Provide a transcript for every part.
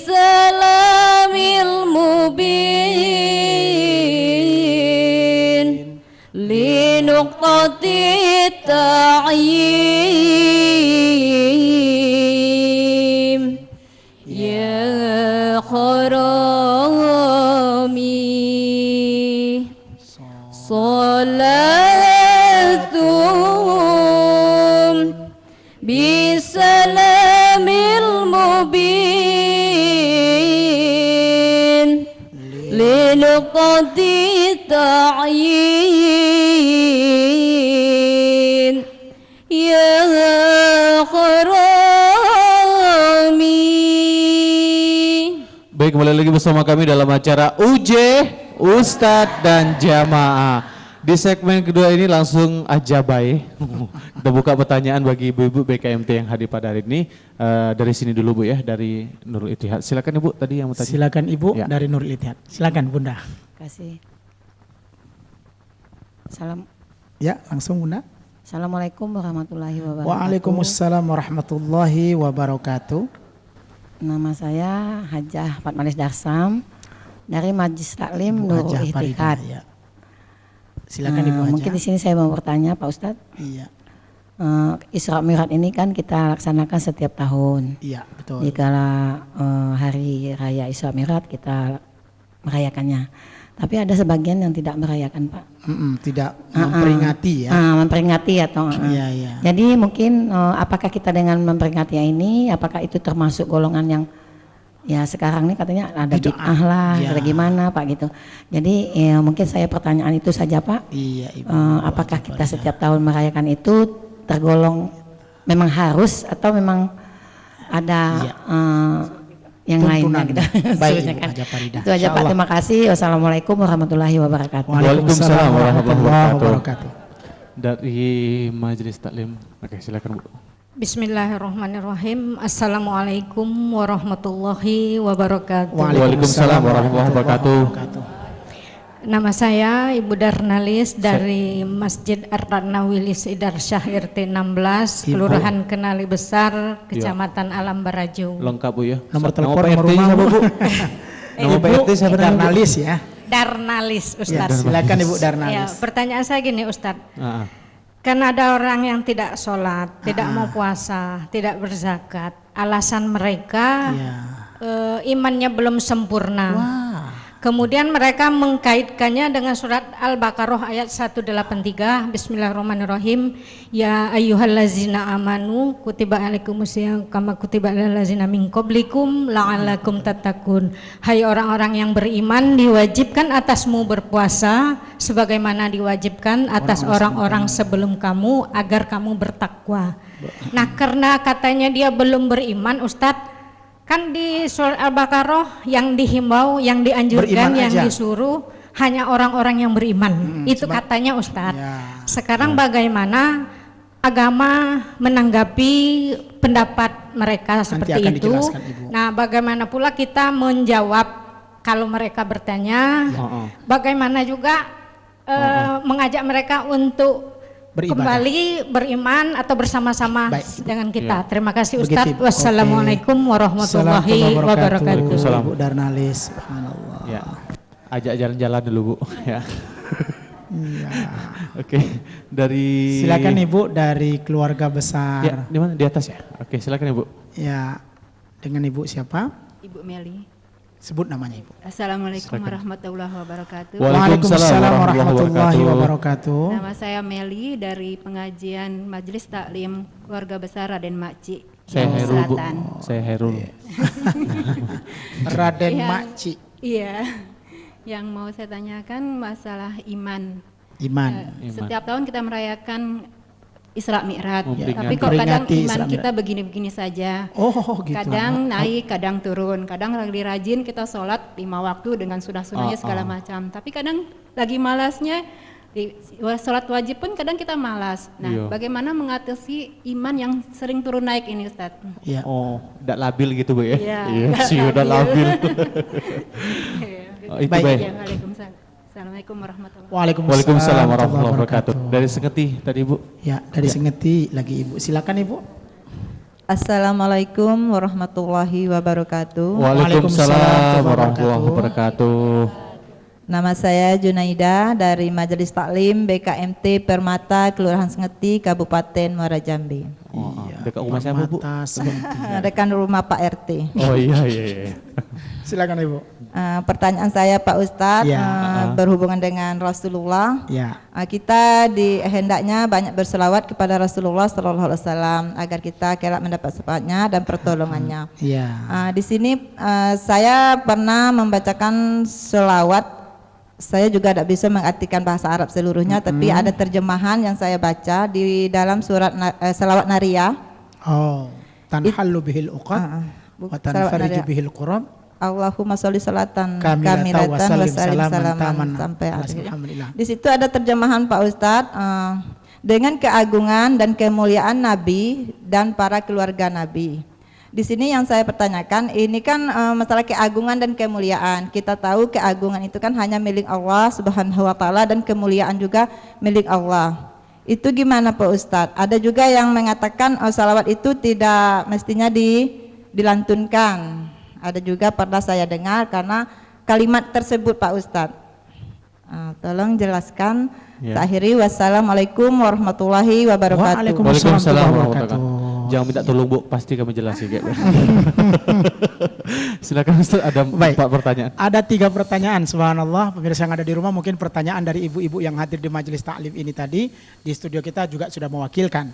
bisalamil mubin linuqtati ta'yim ya kharami salatum bisalamil mubin linuqtati ta'yin ya kharami. Baik, kembali lagi bersama kami dalam acara UJ Ustadz dan Jamaah. Di segmen kedua ini langsung aja baik. Kita buka pertanyaan bagi ibu-ibu BKMT yang hadir pada hari ini. Dari sini dulu Bu ya, dari Nurul Ittihad. Silakan Ibu tadi yang mau tanya. Silakan Ibu Ya. dari Nurul Ittihad. Silakan Bunda. Kasih. Salam. Ya, langsung Bunda. Assalamualaikum warahmatullahi wabarakatuh. Waalaikumsalam warahmatullahi wabarakatuh. Nama saya Hajah Fatmalis Darsam dari Majlis Taklim Nurul Hajah Farida, Ittihad. ya. Silakan Ibu Hajah. Mungkin di sini saya mau bertanya Pak Ustadz. Iya. Isra Mi'raj ini kan kita laksanakan setiap tahun. Iya, betul. Dikala hari raya Isra Mi'raj kita merayakannya. Tapi ada sebagian yang tidak merayakan Pak. Tidak memperingati ya. Memperingati atau Iya, iya. Jadi mungkin apakah kita dengan memperingati ini, apakah itu termasuk golongan yang ya sekarang ini katanya ada bid'ah lah, ya. ada gimana Pak gitu. Jadi ya, mungkin saya pertanyaan itu saja Pak. Iya, Ibu. Apakah kita setiap tahun merayakan itu tergolong memang harus atau memang ada Iya. yang lainnya gitu. Baik, Seterusnya Ibu kan. Hajah Farida. Itu aja Pak, terima kasih. Wassalamualaikum warahmatullahi wabarakatuh. Waalaikumsalam warahmatullahi wabarakatuh. Dari Majelis Taklim. Oke, silakan Bu. Bismillahirrahmanirrahim. Assalamualaikum warahmatullahi wabarakatuh. Waalaikumsalam warahmatullahi wabarakatuh. Nama saya Ibu Darnalis dari Masjid Ar-Ranawilis Idar Syah RT 16, Kelurahan Kenali Besar, Kecamatan Alam Barajo. Lengkap Bu ya. Nomor telepon, PRT nomor rumah, siapa, Bu? Nama Ibu PRT siapa namanya, Bu? Darnalis ya. Darnalis Ya, Ustadz. silakan Ibu Ya, Darnalis. pertanyaan saya gini Ustadz. Ah, ah. Kan ada orang yang tidak sholat, tidak mau puasa, tidak berzakat. Alasan mereka Ya. imannya belum sempurna. Wah. Kemudian mereka mengkaitkannya dengan surat Al-Baqarah ayat 183. Bismillahirrahmanirrahim. Ya ayyuhallazina amanu kutiba alaikumusiyam kama kutiba alal ladzina min qablikum la'allakum tattaqun. Hai orang-orang yang beriman, diwajibkan atasmu berpuasa sebagaimana diwajibkan atas orang-orang sebelum kamu agar kamu bertakwa. Nah, karena katanya dia belum beriman, Ustadz, kan di surat Al-Baqarah yang dihimbau, yang dianjurkan, Beriman yang aja. disuruh hanya orang-orang yang beriman. Itu katanya Ustadz. Ya. Sekarang bagaimana agama menanggapi pendapat mereka seperti akan itu? dijelaskan, Ibu. Nah, bagaimana pula kita menjawab kalau mereka bertanya? Bagaimana juga mengajak mereka untuk Beribadah. kembali beriman atau bersama-sama Baik. dengan kita. Terima kasih Begitu, Ustadz. Ibu. Wassalamualaikum warahmatullahi wabarakatuh. Waalaikumsalam. Ibu Darnalis, subhanallah. Ya. Ajak jalan-jalan dulu Bu. Ya. Iya. Oke, dari Silakan Ibu dari keluarga besar. Ya, di mana? Di atas ya? Oke, silakan Ibu. Ya, dengan Ibu siapa? Ibu Meli. Sebut namanya Ibu. Assalamualaikum Silakan. warahmatullahi wabarakatuh. Waalaikumsalam warahmatullahi wabarakatuh. Nama saya Meli dari pengajian Majelis Taklim Keluarga Besar Raden Makci, Saya Jawa Herul Bu. Selatan. Saya Herul. Raden Iya. Makci. Iya. Yang mau saya tanyakan masalah iman. Iman. Iman. Setiap tahun kita merayakan Isra Mi'raj, Memperingati. tapi kok kadang Memperingati iman Isra kita begini-begini saja. Oh gitu. Kadang naik, kadang turun. Kadang lagi rajin kita sholat 5 waktu dengan sunah-sunahnya segala macam. Tapi kadang lagi malasnya, sholat wajib pun kadang kita malas. Nah, Iya. bagaimana mengatasi iman yang sering turun naik ini, Ustadz? Ya. Oh, tidak labil gitu Bu ya? Iya, Iya nggak sih udah labil. Oh, itu Baik. baik. Ya, Waalaikumsalam. Assalamualaikum warahmatullahi wabarakatuh. Waalaikumsalam warahmatullahi wabarakatuh. Dari Sengeti tadi Bu. Ya, dari Sengeti lagi Ibu. Silakan Ibu. Assalamualaikum warahmatullahi wabarakatuh. Waalaikumsalam warahmatullahi wabarakatuh. Nama saya Junaida dari Majelis Taklim BKMT Permata Kelurahan Sengeti Kabupaten Muara Jambi. Oh, dekat rumah saya Bu. Rekan rumah Pak RT. Oh iya. Silakan Ibu. Pertanyaan saya Pak Ustadz Ya. berhubungan dengan Rasulullah. Ya. Kita hendaknya banyak berselawat kepada Rasulullah Sallallahu Alaihi Wasallam agar kita kelak mendapat syafaatnya dan pertolongannya. Ya. Di sini saya pernah membacakan selawat. Saya juga tidak bisa mengartikan bahasa Arab seluruhnya, tapi ada terjemahan yang saya baca di dalam surat selawat Nariyah. Oh, tanhallu bihil uqad wa tanfariju bihil qurab. Allahumma sholli salatan Kamilatan wa kamilatan wa sallim salim salaman salaman taman. sampai akhir. Alhamdulillah. Di situ ada terjemahan Pak Ustadz dengan keagungan dan kemuliaan Nabi dan para keluarga Nabi. Di sini yang saya pertanyakan, ini kan masalah keagungan dan kemuliaan. Kita tahu keagungan itu kan hanya milik Allah Subhanahu wa taala dan kemuliaan juga milik Allah. Itu gimana Pak Ustadz? Ada juga yang mengatakan salawat itu tidak mestinya dilantunkan. Ada juga pernah saya dengar karena kalimat tersebut Pak Ustadz. Tolong jelaskan. Ya. Akhiri wassalamualaikum warahmatullahi wabarakatuh. Waalaikumsalam Waalaikumsalam warahmatullahi warahmatullahi. Jangan minta tolong Bu, pasti kami jelasin kayak. Silakan Ustaz, ada 4 pertanyaan. Ada 3 pertanyaan, subhanallah. Pemirsa yang ada di rumah mungkin pertanyaan dari ibu-ibu yang hadir di majelis taklim ini tadi. Di studio kita juga sudah mewakilkan.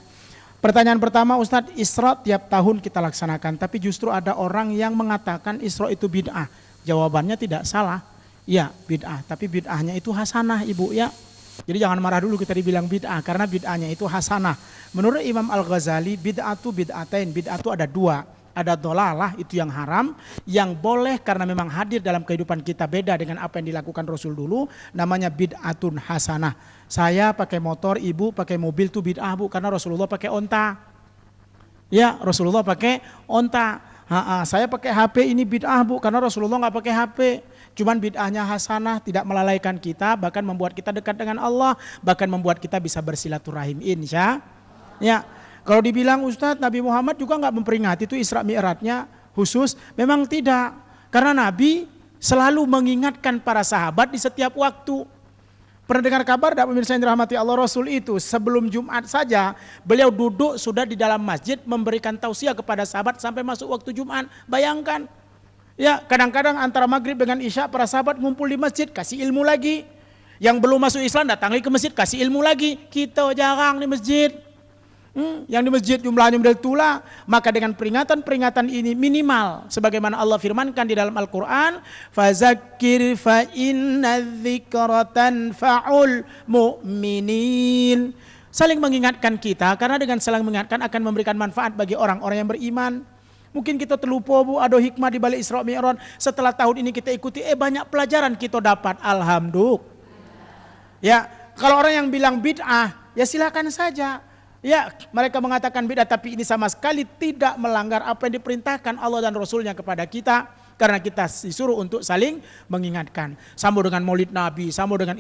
Pertanyaan pertama, Ustadz, Isra tiap tahun kita laksanakan, tapi justru ada orang yang mengatakan Isra itu bid'ah. Jawabannya tidak salah. Ya, bid'ah, tapi bid'ahnya itu hasanah Ibu ya. Jadi jangan marah dulu kita dibilang bid'ah, karena bid'ahnya itu hasanah. Menurut Imam Al-Ghazali, bid'atu bid'atain, bid'atu ada 2. Ada dolalah, itu yang haram, yang boleh karena memang hadir dalam kehidupan kita beda dengan apa yang dilakukan Rasul dulu, namanya bid'atun hasanah. Saya pakai motor, ibu pakai mobil itu bid'ah Bu, karena Rasulullah pakai onta. Ya, Rasulullah pakai onta. Saya pakai HP ini bid'ah Bu, karena Rasulullah nggak pakai HP. Cuman bid'ahnya hasanah, tidak melalaikan kita, bahkan membuat kita dekat dengan Allah, bahkan membuat kita bisa bersilaturahim insya. Ya, kalau dibilang Ustadz Nabi Muhammad juga nggak memperingati itu Isra Mi'rajnya khusus, memang tidak. Karena Nabi selalu mengingatkan para sahabat di setiap waktu. Pernah dengar kabar tidak pemirsa yang dirahmati Allah, Rasul itu sebelum Jumat saja beliau duduk sudah di dalam masjid memberikan tausiah kepada sahabat sampai masuk waktu Jumat. Bayangkan. Ya, kadang-kadang antara maghrib dengan isya para sahabat ngumpul di masjid, kasih ilmu lagi. Yang belum masuk Islam datang lagi ke masjid, kasih ilmu lagi. Kita jarang di masjid. Yang di masjid jumlahnya model tula. Maka dengan peringatan-peringatan ini minimal. Sebagaimana Allah firmankan di dalam Al-Quran. Fazakir fa inna dzikratan fa'ul mu'minin. Saling mengingatkan kita, karena dengan saling mengingatkan akan memberikan manfaat bagi orang-orang yang beriman. Mungkin kita terlupa Bu, ada hikmah di balik Isra Mi'raj. Setelah tahun ini kita ikuti, banyak pelajaran kita dapat. Alhamdulillah. Ya, kalau orang yang bilang bid'ah, ya silakan saja. Ya, mereka mengatakan bid'ah, tapi ini sama sekali tidak melanggar apa yang diperintahkan Allah dan Rasulnya kepada kita. Karena kita disuruh untuk saling mengingatkan. Sama dengan Maulid Nabi, sama dengan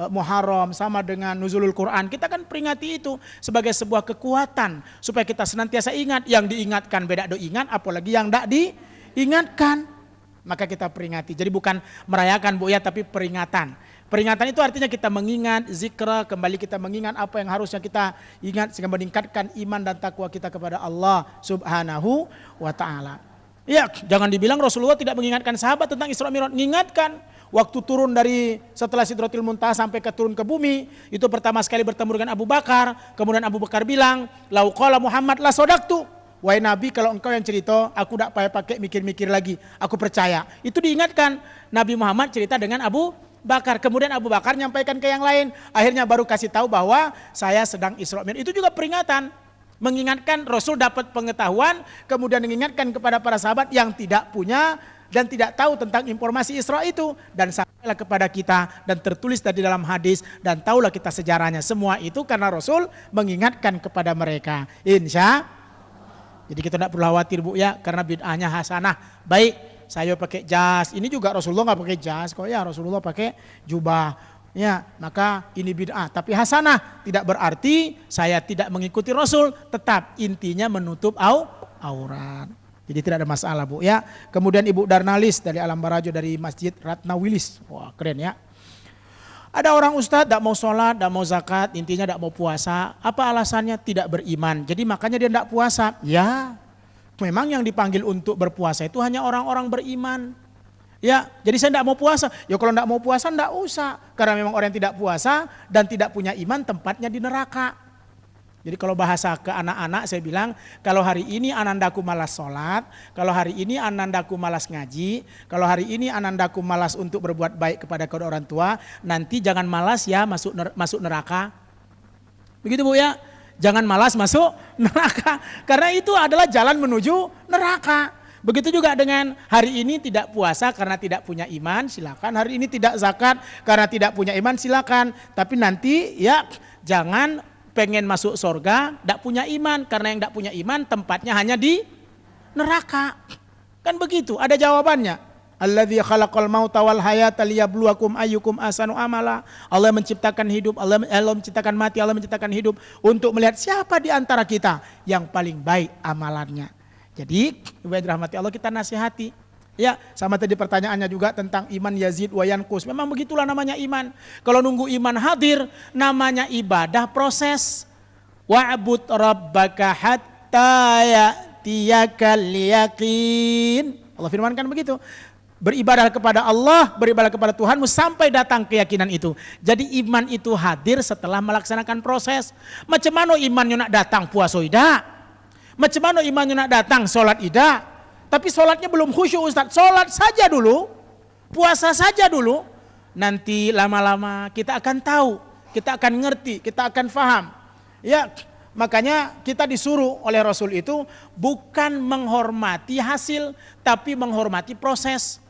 Muharram, sama dengan Nuzulul Quran. Kita kan peringati itu sebagai sebuah kekuatan supaya kita senantiasa ingat. Yang diingatkan beda do ingat, apalagi yang tidak diingatkan. Maka kita peringati. Jadi bukan merayakan Bu ya, tapi peringatan. Peringatan itu artinya kita mengingat zikra, kembali kita mengingat apa yang harusnya kita ingat sehingga meningkatkan iman dan takwa kita kepada Allah Subhanahu wa taala. Ya, jangan dibilang Rasulullah tidak mengingatkan sahabat tentang Isra Mi'raj. Mengingatkan waktu turun dari setelah Sidratil Muntaha sampai turun ke bumi, itu pertama sekali bertemu dengan Abu Bakar. Kemudian Abu Bakar bilang, "Lau qala Muhammad la sodaktu." Wahai Nabi, kalau engkau yang cerita, aku tidak payah pakai mikir-mikir lagi. Aku percaya. Itu diingatkan. Nabi Muhammad cerita dengan Abu Bakar. Kemudian Abu Bakar nyampaikan ke yang lain. Akhirnya baru kasih tahu bahwa saya sedang Isra Mi'raj. Itu juga peringatan. Mengingatkan Rasul dapat pengetahuan, kemudian mengingatkan kepada para sahabat yang tidak punya dan tidak tahu tentang informasi Isra itu. Dan sampailah kepada kita dan tertulis tadi dalam hadis dan tahulah kita sejarahnya. Semua itu karena Rasul mengingatkan kepada mereka. Insya. Jadi kita tidak perlu khawatir Bu ya, karena bid'ahnya hasanah. Baik, saya pakai jas, ini juga Rasulullah nggak pakai jas kok ya, Rasulullah pakai jubah. Ya, maka ini bid'ah. Tapi hasanah tidak berarti saya tidak mengikuti Rasul, tetap intinya menutup aurat. Jadi tidak ada masalah, Bu, ya. Kemudian Ibu Darnalis dari Alam Barajo dari Masjid Ratna Wilis. Wah, keren ya. Ada orang ustadz tidak mau sholat, tidak mau zakat, intinya tidak mau puasa. Apa alasannya? Tidak beriman. Jadi makanya dia tidak puasa. Ya, memang yang dipanggil untuk berpuasa itu hanya orang-orang beriman. Ya, jadi saya tidak mau puasa. Ya kalau tidak mau puasa tidak usah. Karena memang orang yang tidak puasa dan tidak punya iman tempatnya di neraka. Jadi kalau bahasa ke anak-anak saya bilang, kalau hari ini anandaku malas sholat, kalau hari ini anandaku malas ngaji, kalau hari ini anandaku malas untuk berbuat baik kepada kedua orang tua, nanti jangan malas ya masuk neraka. Begitu, Bu, ya. Jangan malas masuk neraka. Karena itu adalah jalan menuju neraka. Begitu juga dengan hari ini tidak puasa karena tidak punya iman, silakan. Hari ini tidak zakat karena tidak punya iman, silakan. Tapi nanti ya jangan pengen masuk surga, tidak punya iman. Karena yang tidak punya iman tempatnya hanya di neraka. Kan begitu, ada jawabannya. Alladzi khalaqal mauta wal hayata liyabluwakum ayyukum ahsanu amala. Allah menciptakan hidup, Allah menciptakan mati, Allah menciptakan hidup untuk melihat siapa di antara kita yang paling baik amalannya. Jadi, Ibu yang dirahmati Allah, kita nasihati. Ya, sama tadi pertanyaannya juga tentang iman yazid wa yanqus. Memang begitulah namanya iman. Kalau nunggu iman hadir, namanya ibadah proses. Wa'bud rabbaka hatta ya'tiyakal yaqin. Allah firmankan begitu. Beribadah kepada Allah, beribadah kepada Tuhanmu sampai datang keyakinan itu. Jadi iman itu hadir setelah melaksanakan proses. Macam mana imannya nak datang puasa tidak? Macam mana imannya nak datang sholat tidak? Tapi sholatnya belum khusyuk, Ustaz. Sholat saja dulu, puasa saja dulu. Nanti lama-lama kita akan tahu, kita akan ngerti, kita akan faham. Ya, makanya kita disuruh oleh Rasul itu bukan menghormati hasil, tapi menghormati proses.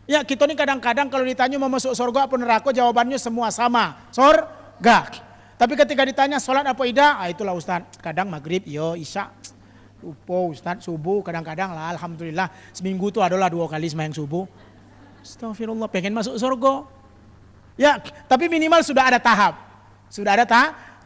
Ya, kita ini kadang-kadang kalau ditanya mau masuk surga apa neraka, jawabannya semua sama, surga. Tapi ketika ditanya sholat apa tidak, itulah Ustaz. Kadang maghrib, isya, lupa Ustaz, subuh kadang-kadang lah. Alhamdulillah seminggu tuh adalah 2 kali sembahyang subuh. Astagfirullah, pengen masuk surga. Ya, tapi minimal sudah ada tahap. Sudah ada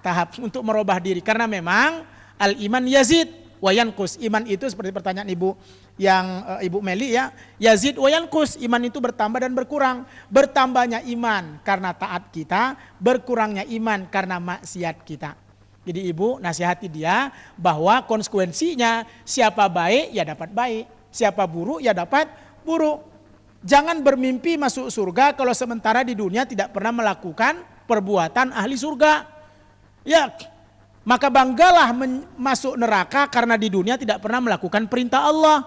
tahap untuk merubah diri. Karena memang al-iman yazid wa yanqus. Iman itu seperti pertanyaan Ibu yang Ibu Meli ya. Yazid wa yanqus, iman itu bertambah dan berkurang. Bertambahnya iman karena taat kita, berkurangnya iman karena maksiat kita. Jadi Ibu nasihati dia bahwa konsekuensinya siapa baik ya dapat baik, siapa buruk ya dapat buruk. Jangan bermimpi masuk surga kalau sementara di dunia tidak pernah melakukan perbuatan ahli surga. Ya, maka banggalah masuk neraka karena di dunia tidak pernah melakukan perintah Allah.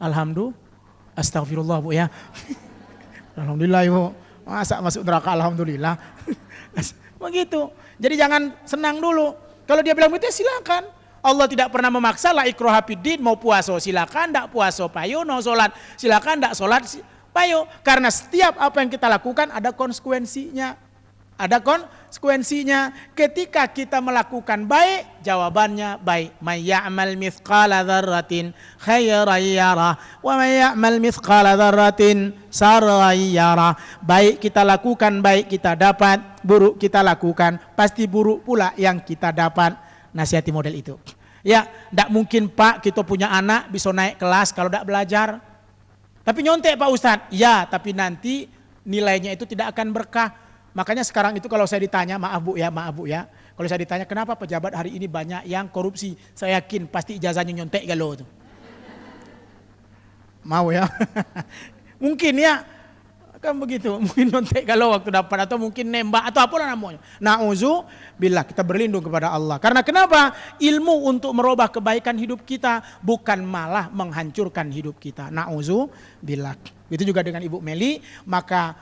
Alhamdulillah, astagfirullah, Bu, ya. Alhamdulillah, Ibu. Masa masuk neraka alhamdulillah. Begitu. Jadi jangan senang dulu. Kalau dia bilang begitu silakan. Allah tidak pernah memaksa la ikraha fiddin, mau puasa silakan, enggak puasa payo, no salat silakan, enggak salat payo. Karena setiap apa yang kita lakukan ada konsekuensinya. Ada konsekuensinya. Ketika kita melakukan baik, jawabannya baik. May ya'mal mithqala dzarratin khairan yarah wa may ya'mal mithqala dzarratin sarran yarah. Baik kita lakukan, baik kita dapat. Buruk kita lakukan, pasti buruk pula yang kita dapat. Nasihati model itu. Ya, tidak mungkin Pak kita punya anak bisa naik kelas kalau tidak belajar. Tapi nyontek Pak Ustadz. Ya, tapi nanti nilainya itu tidak akan berkah. Makanya sekarang itu kalau saya ditanya, maaf Bu ya. Kalau saya ditanya kenapa pejabat hari ini banyak yang korupsi, saya yakin pasti ijazahnya nyontek galau tuh. Mau ya? Mungkin ya. Kan begitu, mungkin nyontek galau waktu dapat atau mungkin nembak atau apalah namanya. Na'udzubillah, kita berlindung kepada Allah. Karena kenapa? Ilmu untuk merubah kebaikan hidup kita, bukan malah menghancurkan hidup kita. Na'udzubillah. Itu juga dengan Ibu Meli, maka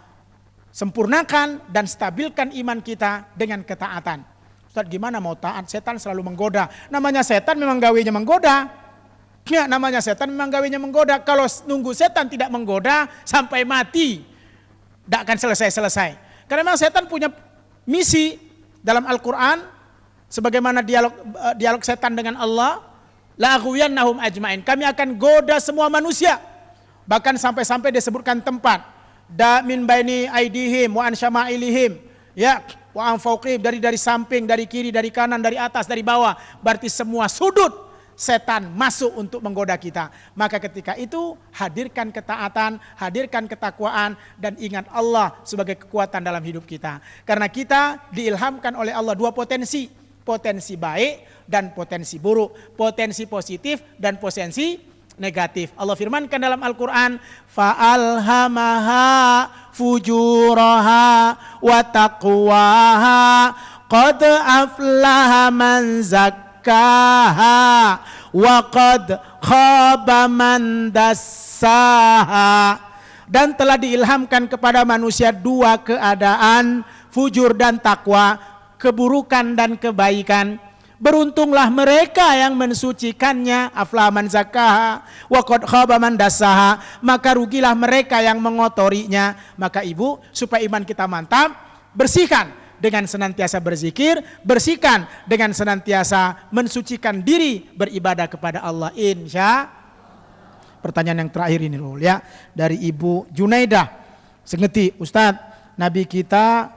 sempurnakan dan stabilkan iman kita dengan ketaatan. Ustaz, gimana mau taat? Setan selalu menggoda. Namanya setan memang gawenya menggoda. Ya, namanya setan memang gawenya menggoda. Kalau nunggu setan tidak menggoda sampai mati, tidak akan selesai-selesai. Karena memang setan punya misi dalam Al-Quran, sebagaimana dialog setan dengan Allah, la aghwiyannahum ajmain. Kami akan goda semua manusia. Bahkan sampai-sampai disebutkan tempat. Da min baini aidihim wa an syama'ilihim. Ya, wa an fauqihim, dari samping, dari kiri, dari kanan, dari atas, dari bawah. Berarti semua sudut setan masuk untuk menggoda kita. Maka ketika itu hadirkan ketaatan, hadirkan ketakwaan, dan ingat Allah sebagai kekuatan dalam hidup kita. Karena kita diilhamkan oleh Allah dua potensi. Potensi baik dan potensi buruk. Potensi positif dan potensi negatif. Allah firmankan dalam Al-Quran, fa'alhamaha fujuraha wa taqwaha qad aflaha man zakkaha wa qad khaba man dassaha. Dan telah diilhamkan kepada manusia dua keadaan, fujur dan takwa, keburukan dan kebaikan. Beruntunglah mereka yang mensucikannya, aflaha man zakkaha wa qad khaba man dassaha, maka rugilah mereka yang mengotorinya. Maka ibu, supaya iman kita mantap, bersihkan dengan senantiasa berzikir, bersihkan dengan senantiasa mensucikan diri beribadah kepada Allah, insya. Pertanyaan yang terakhir ini loh ya, dari Ibu Junaidah Sengeti. Ustadz, Nabi kita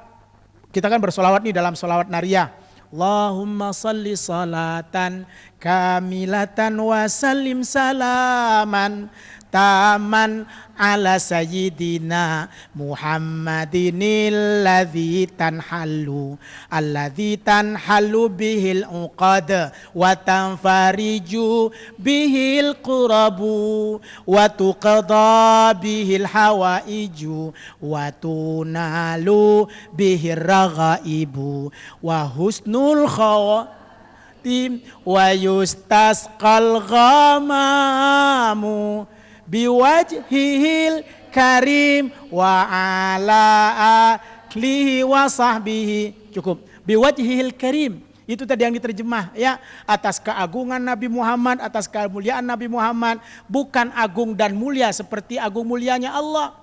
kan bersolawat nih dalam solawat nariyah. Allahumma salli salatan kamilatan wa sallim salaman taman ala sayyidina Muhammadinil ladzi tanhallu bihil uqad wa tanfariju bihil qurabu wa tuqada bihil hawaiju wa tunalu bihir raghaibu wa husnul khawatim wa yustasqal ghamamu biwajhihil karim wa ala alihi wa sahbihi. Cukup. Biwajhihil karim. Itu tadi yang diterjemah ya, atas keagungan Nabi Muhammad, atas kemuliaan Nabi Muhammad, bukan agung dan mulia seperti agung mulianya Allah.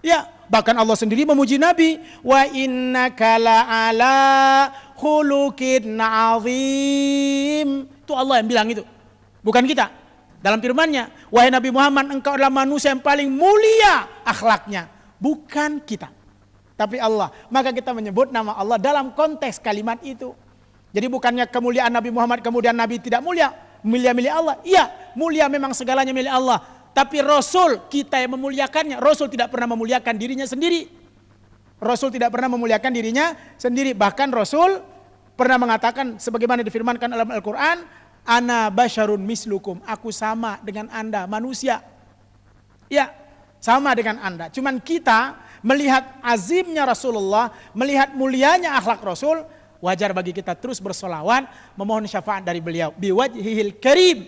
Ya, bahkan Allah sendiri memuji Nabi, wa innaka la'ala khuluqin azim. Itu Allah yang bilang itu. Bukan kita. Dalam firman-Nya, wahai Nabi Muhammad, engkau adalah manusia yang paling mulia akhlaknya. Bukan kita, tapi Allah. Maka kita menyebut nama Allah dalam konteks kalimat itu. Jadi bukannya kemuliaan Nabi Muhammad kemudian Nabi tidak mulia. Mulia milik Allah. Iya, mulia memang segalanya milik Allah. Tapi Rasul kita yang memuliakannya. Rasul tidak pernah memuliakan dirinya sendiri. Rasul tidak pernah memuliakan dirinya sendiri. Bahkan Rasul pernah mengatakan sebagaimana difirmankan dalam Al-Quran, ana basyarun mislukum, aku sama dengan Anda manusia. Ya, sama dengan Anda. Cuman kita melihat azimnya Rasulullah, melihat mulianya akhlak Rasul, wajar bagi kita terus bersolawat, memohon syafaat dari beliau. Biwajhihil karim,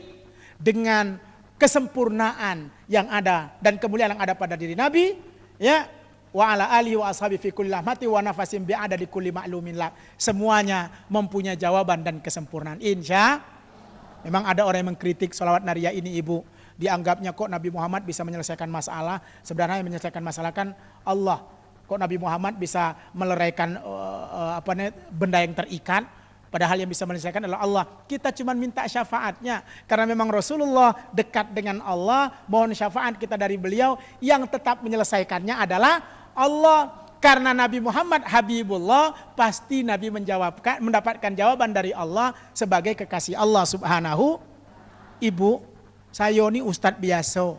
dengan kesempurnaan yang ada dan kemuliaan yang ada pada diri Nabi, ya, wa ala alihi wa ashabi fi kulli lahmati wa nafasim bi'ada di kulli ma'lumin lah. Semuanya mempunyai jawaban dan kesempurnaan, insya. Memang ada orang yang mengkritik sholawat nariyah ini ibu. Dianggapnya kok Nabi Muhammad bisa menyelesaikan masalah. Sebenarnya yang menyelesaikan masalah kan Allah. Kok Nabi Muhammad bisa meleraikan benda yang terikat. Padahal yang bisa menyelesaikan adalah Allah. Kita cuma minta syafaatnya. Karena memang Rasulullah dekat dengan Allah. Mohon syafaat kita dari beliau. Yang tetap menyelesaikannya adalah Allah. Karena Nabi Muhammad Habibullah, pasti Nabi mendapatkan jawaban dari Allah sebagai kekasih Allah subhanahu. Ibu, saya ini ustadz biasa.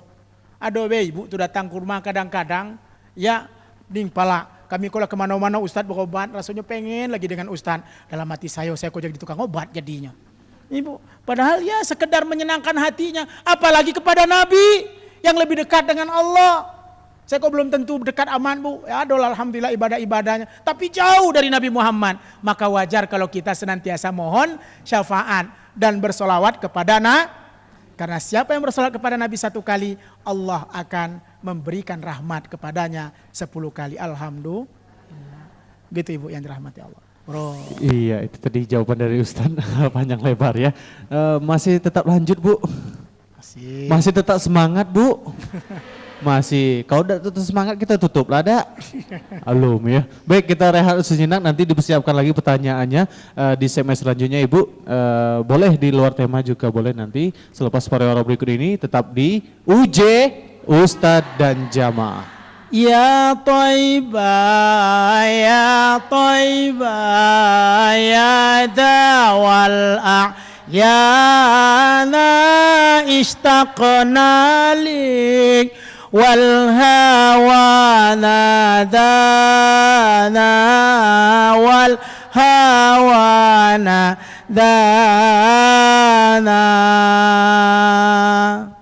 Aduh ibu tuh datang ke rumah kadang-kadang, ya ding pala. Kami kalau kemana-mana ustadz berobat, rasanya pengen lagi dengan ustadz. Dalam hati saya kok jadi tukang obat jadinya. Ibu, padahal ya sekedar menyenangkan hatinya. Apalagi kepada Nabi yang lebih dekat dengan Allah. Saya kok belum tentu dekat aman bu, ya dolar alhamdulillah ibadah-ibadahnya. Tapi jauh dari Nabi Muhammad. Maka wajar kalau kita senantiasa mohon syafaat dan bersolawat kepada Nabi. Karena siapa yang bersolawat kepada Nabi 1 kali, Allah akan memberikan rahmat kepadanya 10 kali. Alhamdulillah. Gitu ibu yang dirahmati Allah. Bro. Iya, itu tadi jawaban dari Ustaz panjang lebar ya. Masih tetap lanjut bu? Masih tetap semangat bu? Masih, kalau udah tetap semangat kita tutup lah ada. Alum ya. Baik, kita rehat sejenak, nanti dipersiapkan lagi pertanyaannya di segmen selanjutnya Ibu. Boleh di luar tema juga boleh nanti. Selepas pariwara berikut ini tetap di UJ Ustadz dan Jamaah. Ya Taibah, ya Taibah, ya dawal a'yana ishtaqna lik wal hawa nadana wal hawa nadana.